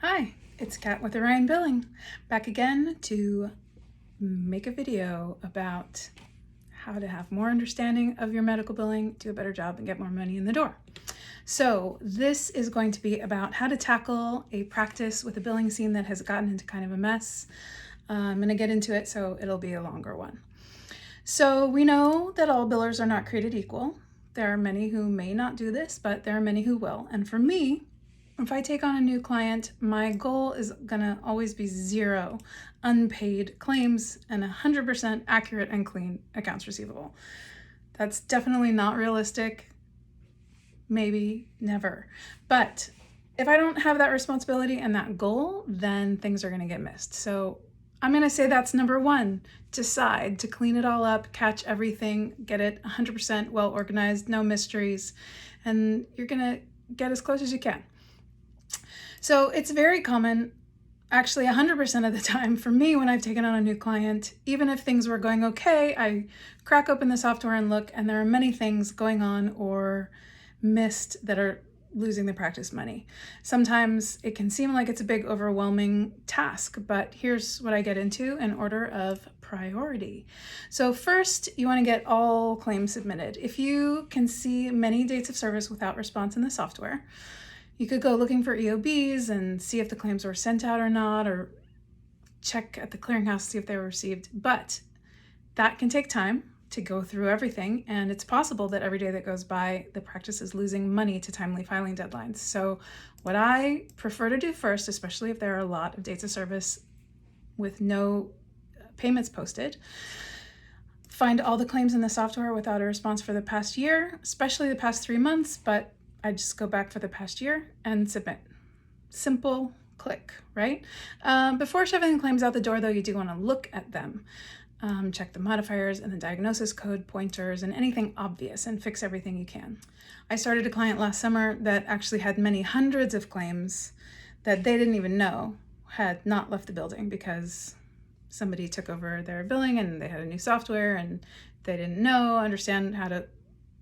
Hi, it's Kat with Orion Billing, back again to make a video about how to have more understanding of your medical billing, do a better job, and get more money in the door. So this is going to be about how to tackle a practice with a billing scene that has gotten into kind of a mess. I'm going to get into it, so it'll be a longer one. So we know that all billers are not created equal. There are many who may not do this, but there are many who will. And for me, if I take on a new client, my goal is gonna always be 0 unpaid claims and 100% accurate and clean accounts receivable. That's definitely not realistic. Maybe never. But if I don't have that responsibility and that goal, then things are gonna get missed. So I'm gonna say that's number 1. Decide to clean it all up, catch everything, get it 100% well organized, no mysteries, and you're gonna get as close as you can. So it's very common, actually 100% of the time for me when I've taken on a new client, even if things were going okay, I crack open the software and look, and there are many things going on or missed that are losing the practice money. Sometimes it can seem like it's a big overwhelming task, but here's what I get into in order of priority. So first, you want to get all claims submitted. If you can see many dates of service without response in the software, you could go looking for EOBs and see if the claims were sent out or not, or check at the clearinghouse, see if they were received. But that can take time to go through everything, and it's possible that every day that goes by, the practice is losing money to timely filing deadlines. So what I prefer to do first, especially if there are a lot of dates of service with no payments posted, find all the claims in the software without a response for the past year, especially the past 3 months, but I just go back for the past year and submit. Simple, click, right? Before shoving the claims out the door, though, you do want to look at them. Check the modifiers and the diagnosis code pointers and anything obvious, and fix everything you can. I started a client last summer that actually had many hundreds of claims that they didn't even know had not left the building because somebody took over their billing and they had a new software and they didn't understand how to.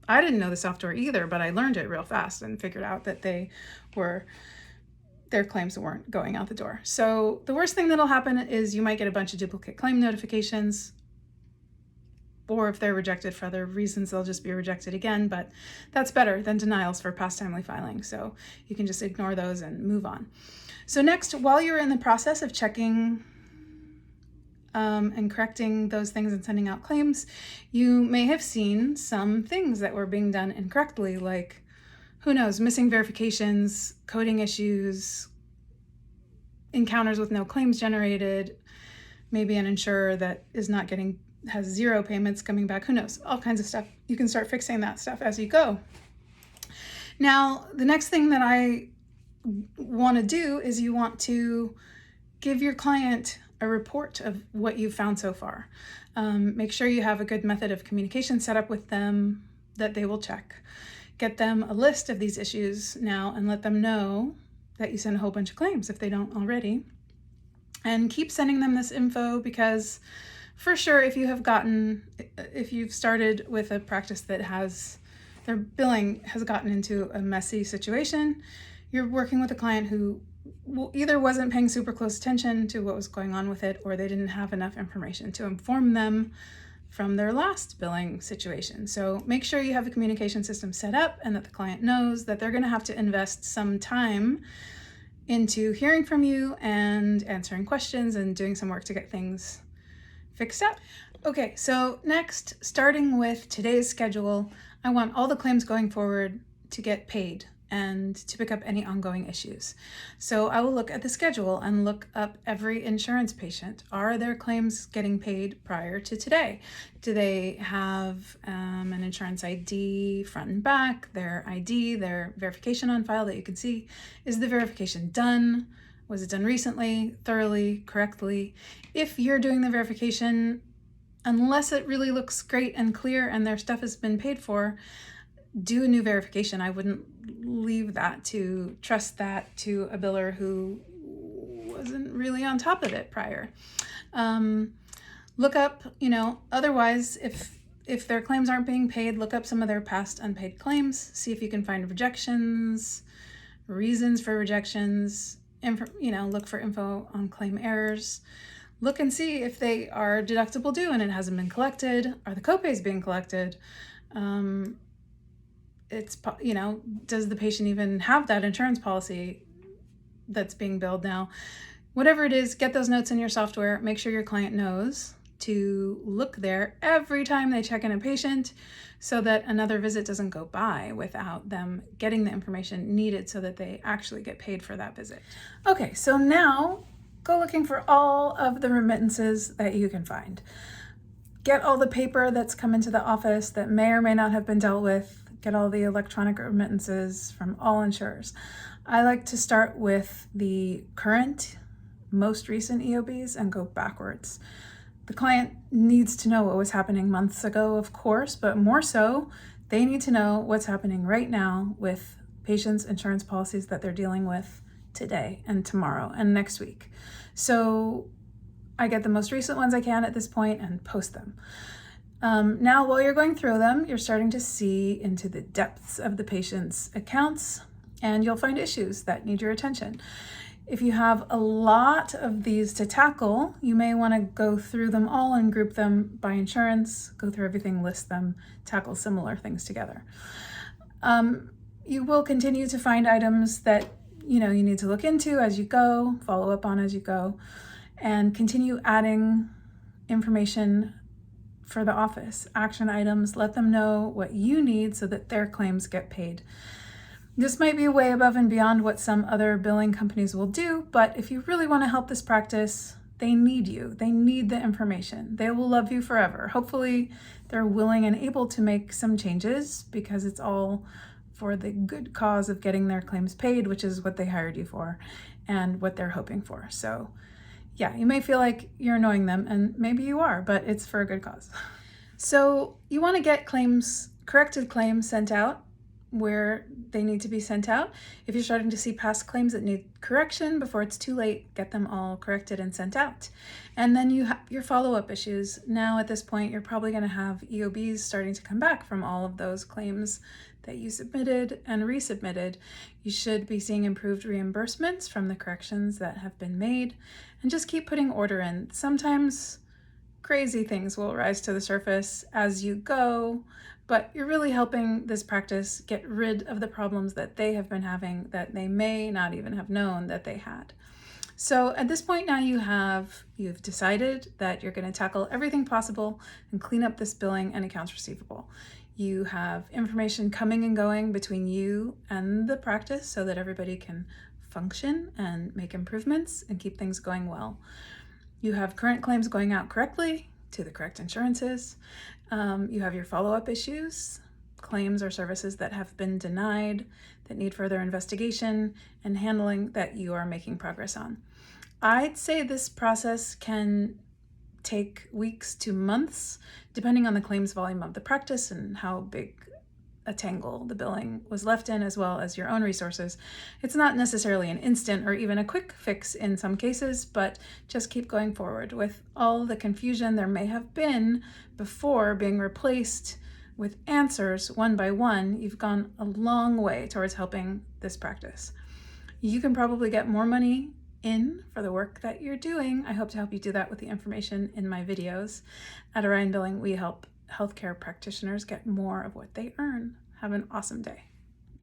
I didn't know the software either, but I learned it real fast and figured out that their claims weren't going out the door. So the worst thing that'll happen is you might get a bunch of duplicate claim notifications, or if they're rejected for other reasons, they'll just be rejected again, but that's better than denials for past timely filing. So you can just ignore those and move on. So next, while you're in the process of checking and correcting those things and sending out claims, you may have seen some things that were being done incorrectly, like, who knows, missing verifications, coding issues, encounters with no claims generated, maybe an insurer that has 0 payments coming back, who knows, all kinds of stuff. You can start fixing that stuff as you go. Now, the next thing that I want to do is you want to give your client a report of what you've found so far. Make sure you have a good method of communication set up with them that they will check. Get them a list of these issues now and let them know that you sent a whole bunch of claims if they don't already. And keep sending them this info, because for sure, if you've started with a practice that their billing has gotten into a messy situation, you're working with a client who either wasn't paying super close attention to what was going on with it, or they didn't have enough information to inform them from their last billing situation. So make sure you have a communication system set up and that the client knows that they're going to have to invest some time into hearing from you and answering questions and doing some work to get things fixed up. Okay, so next, starting with today's schedule, I want all the claims going forward to get paid and to pick up any ongoing issues. So I will look at the schedule and look up every insurance patient. Are their claims getting paid prior to today? Do they have an insurance ID front and back, their ID, their verification on file that you can see? Is the verification done? Was it done recently, thoroughly, correctly? If you're doing the verification, unless it really looks great and clear and their stuff has been paid for, do a new verification. I wouldn't trust that to a biller who wasn't really on top of it prior. Look up, otherwise, if their claims aren't being paid, look up some of their past unpaid claims, see if you can find rejections, reasons for rejections, look for info on claim errors. Look and see if they are deductible due and it hasn't been collected. Are the copays being collected? Does the patient even have that insurance policy that's being billed now? Whatever it is, get those notes in your software. Make sure your client knows to look there every time they check in a patient so that another visit doesn't go by without them getting the information needed so that they actually get paid for that visit. Okay, so now go looking for all of the remittances that you can find. Get all the paper that's come into the office that may or may not have been dealt with. Get all the electronic remittances from all insurers. I like to start with the current, most recent EOBs and go backwards. The client needs to know what was happening months ago, of course, but more so, they need to know what's happening right now with patients' insurance policies that they're dealing with today and tomorrow and next week. So I get the most recent ones I can at this point and post them. Now, while you're going through them, you're starting to see into the depths of the patient's accounts, and you'll find issues that need your attention. If you have a lot of these to tackle, you may want to go through them all and group them by insurance, go through everything, list them, tackle similar things together. You will continue to find items that you need to look into as you go, follow up on as you go, and continue adding information for the office, action items. Let them know what you need so that their claims get paid. This might be way above and beyond what some other billing companies will do, but if you really want to help this practice, they need you. They need the information. They will love you forever. Hopefully, they're willing and able to make some changes because it's all for the good cause of getting their claims paid, which is what they hired you for and what they're hoping for. So yeah, you may feel like you're annoying them, and maybe you are, but it's for a good cause. So you want to get corrected claims sent out where they need to be sent out. If you're starting to see past claims that need correction before it's too late, get them all corrected and sent out. And then you have your follow-up issues. Now at this point, you're probably going to have EOBs starting to come back from all of those claims that you submitted and resubmitted. You should be seeing improved reimbursements from the corrections that have been made, and just keep putting order in. Sometimes crazy things will rise to the surface as you go, but you're really helping this practice get rid of the problems that they have been having that they may not even have known that they had. So at this point now you've decided that you're going to tackle everything possible and clean up this billing and accounts receivable. You have information coming and going between you and the practice so that everybody can function and make improvements and keep things going well. You have current claims going out correctly to the correct insurances. You have your follow-up issues, claims or services that have been denied, that need further investigation and handling that you are making progress on. I'd say this process can take weeks to months, depending on the claims volume of the practice and how big a tangle the billing was left in, as well as your own resources. It's not necessarily an instant or even a quick fix in some cases, but just keep going forward. With all the confusion there may have been before being replaced with answers one by one, you've gone a long way towards helping this practice. You can probably get more money in for the work that you're doing. I hope to help you do that with the information in my videos. At Orion Billing, we help healthcare practitioners get more of what they earn. Have an awesome day.